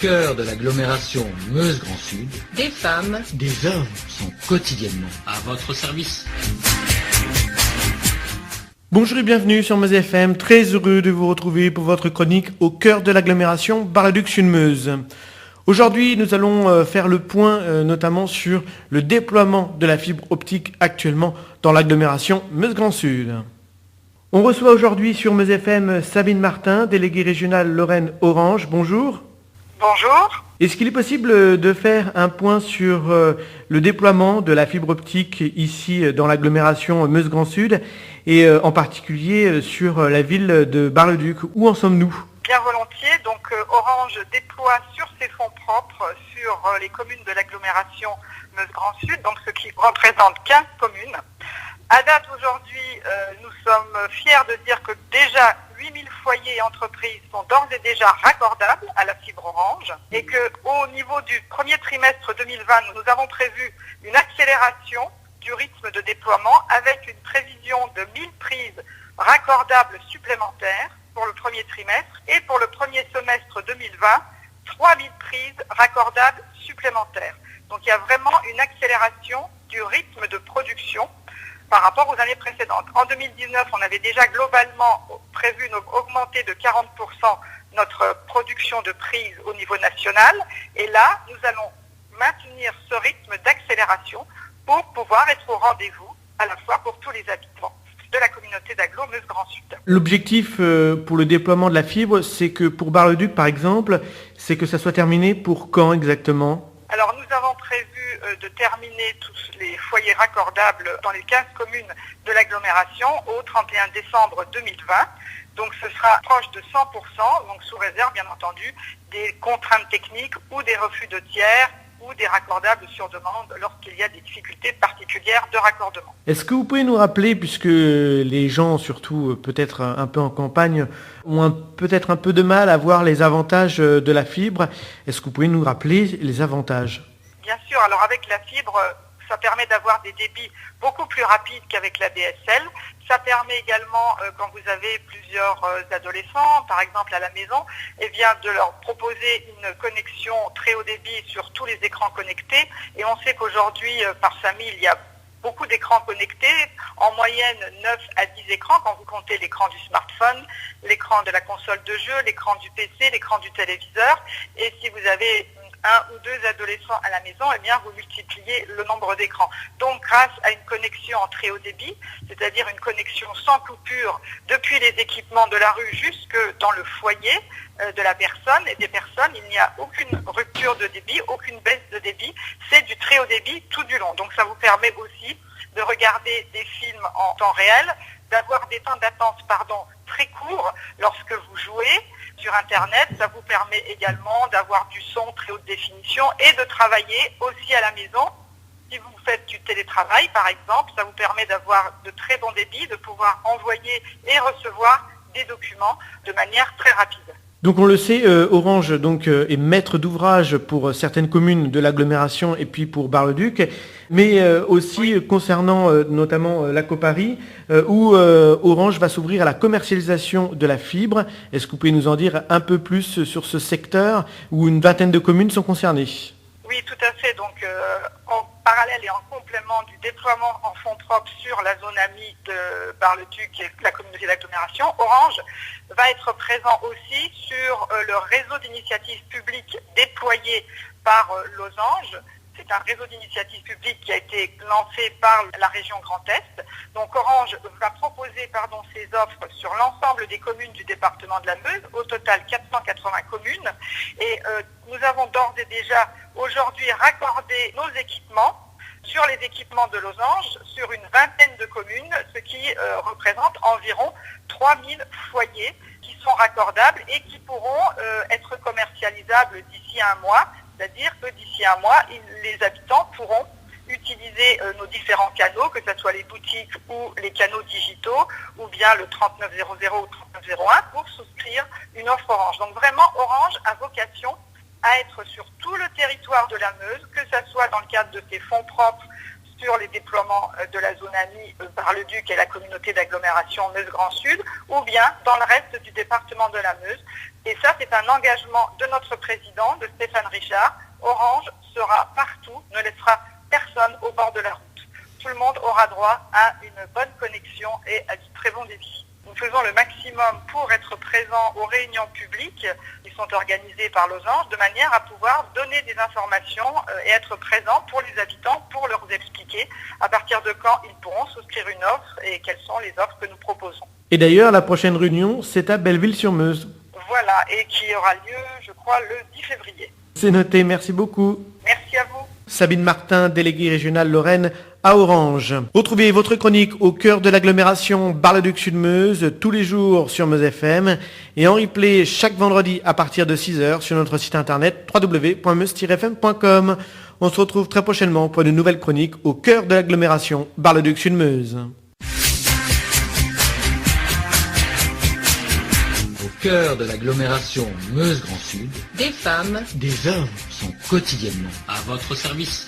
cœur de l'agglomération Meuse-Grand Sud, des femmes, des hommes sont quotidiennement à votre service. Bonjour et bienvenue sur Meuse FM, très heureux de vous retrouver pour votre chronique au cœur de l'agglomération Bar-le-Duc-Sud-Meuse. Aujourd'hui, nous allons faire le point notamment sur le déploiement de la fibre optique actuellement dans l'agglomération Meuse-Grand Sud. On reçoit aujourd'hui sur Meuse FM Sabine Martin, déléguée régionale Lorraine Orange. Bonjour. Bonjour. Est-ce qu'il est possible de faire un point sur le déploiement de la fibre optique ici dans l'agglomération Meuse-Grand Sud et en particulier sur la ville de Bar-le-Duc? Où en sommes-nous? Bien volontiers. Donc Orange déploie sur ses fonds propres sur les communes de l'agglomération Meuse-Grand Sud, donc ce qui représente 15 communes. À date aujourd'hui, nous sommes fiers de dire que déjà 8000 foyers et entreprises sont d'ores et déjà raccordables à la fibre Orange et qu'au niveau du premier trimestre 2020, nous avons prévu une accélération du rythme de déploiement avec une prévision de 1000 prises raccordables supplémentaires pour le premier trimestre et pour le premier semestre 2020, 3000 prises raccordables supplémentaires. Donc il y a vraiment une accélération du rythme de production par rapport aux années précédentes. En 2019, on avait déjà globalement prévu augmenter de 40% notre production de prises au niveau national. Et là, nous allons maintenir ce rythme d'accélération pour pouvoir être au rendez-vous à la fois pour tous les habitants de la communauté d'agglo Meuse-Grand Sud. L'objectif pour le déploiement de la fibre, c'est que pour Bar-le-Duc, par exemple, c'est que ça soit terminé pour quand exactement ? Alors nous avons prévu de terminer tous les foyers raccordables dans les 15 communes de l'agglomération au 31 décembre 2020. Donc ce sera proche de 100%, donc sous réserve bien entendu des contraintes techniques ou des refus de tiers ou des raccordables sur demande lorsqu'il y a des difficultés particulières de raccordement. Est-ce que vous pouvez nous rappeler, puisque les gens, surtout peut-être un peu en campagne, ont peut-être un peu de mal à voir les avantages de la fibre, est-ce que vous pouvez nous rappeler les avantages ? Bien sûr, alors avec la fibre, ça permet d'avoir des débits beaucoup plus rapides qu'avec la DSL. Ça permet également, quand vous avez plusieurs adolescents, par exemple à la maison, de leur proposer une connexion très haut débit sur tous les écrans connectés. Et on sait qu'aujourd'hui, par famille, il y a beaucoup d'écrans connectés, en moyenne 9 à 10 écrans quand vous comptez l'écran du smartphone, l'écran de la console de jeu, l'écran du PC, l'écran du téléviseur. Et si vous avez un ou deux adolescents à la maison, vous multipliez le nombre d'écrans. Donc grâce à une connexion en très haut débit, c'est-à-dire une connexion sans coupure depuis les équipements de la rue jusque dans le foyer de la personne et des personnes, il n'y a aucune rupture de débit, aucune baisse de débit, c'est du très haut débit tout du long. Donc ça vous permet aussi de regarder des films en temps réel, d'avoir des temps d'attente très courts lorsque vous jouez sur Internet. Ça vous permet également d'avoir du son très haute définition et de travailler aussi à la maison. Si vous faites du télétravail, par exemple, ça vous permet d'avoir de très bons débits, de pouvoir envoyer et recevoir des documents de manière très rapide. Donc on le sait, Orange est maître d'ouvrage pour certaines communes de l'agglomération et puis pour Bar-le-Duc, mais aussi concernant notamment l'Aco-Paris, où Orange va s'ouvrir à la commercialisation de la fibre. Est-ce que vous pouvez nous en dire un peu plus sur ce secteur où une vingtaine de communes sont concernées ? Oui, tout à fait. Donc, en parallèle et en complément du déploiement en fonds propres sur la zone AMI de Bar-le-Duc et la communauté d'agglomération, Orange va être présent aussi sur le réseau d'initiatives publiques déployé par Losange. C'est un réseau d'initiatives publiques qui a été lancé par la région Grand Est. Donc Orange va proposer ses offres sur l'ensemble des communes du département de la Meuse, au total 480 communes. Et nous avons d'ores et déjà aujourd'hui raccordé nos équipements sur les équipements de Losange sur une vingtaine de communes, ce qui représente environ 3000 foyers qui sont raccordables et qui pourront être commercialisables d'ici un mois. C'est-à-dire que d'ici un mois, les habitants pourront utiliser nos différents canaux, que ce soit les boutiques ou les canaux digitaux, ou bien le 3900 ou 3901 pour souscrire une offre Orange. Donc vraiment, Orange a vocation à être sur tout le territoire de la Meuse, que ce soit dans le cadre de ses fonds propres sur les déploiements de la zone AMI Bar-le-Duc et la communauté d'agglomération Meuse-Grand Sud, ou bien dans le reste du département de la Meuse. Et ça, c'est un engagement de notre président, de Stéphane Richard. Orange sera partout, ne laissera personne au bord de la route. Tout le monde aura droit à une bonne connexion et à du très bon débit. Nous faisons le maximum pour être présents aux réunions publiques qui sont organisées par Losange, de manière à pouvoir donner des informations et être présents pour les habitants, pour leur expliquer à partir de quand ils pourront souscrire une offre et quelles sont les offres que nous proposons. Et d'ailleurs, la prochaine réunion, c'est à Belleville-sur-Meuse. Voilà, et qui aura lieu, je crois, le 10 février. C'est noté, merci beaucoup. Merci à vous. Sabine Martin, déléguée régionale Lorraine à Orange. Retrouvez votre chronique au cœur de l'agglomération Bar-le-Duc-Sud-Meuse tous les jours sur Meuse FM et en replay chaque vendredi à partir de 6h sur notre site internet www.meuse-fm.com. On se retrouve très prochainement pour de nouvelles chroniques au cœur de l'agglomération Bar-le-Duc-Sud-Meuse. Au cœur de l'agglomération Meuse Grand Sud, Des femmes, des hommes sont quotidiennement à votre service.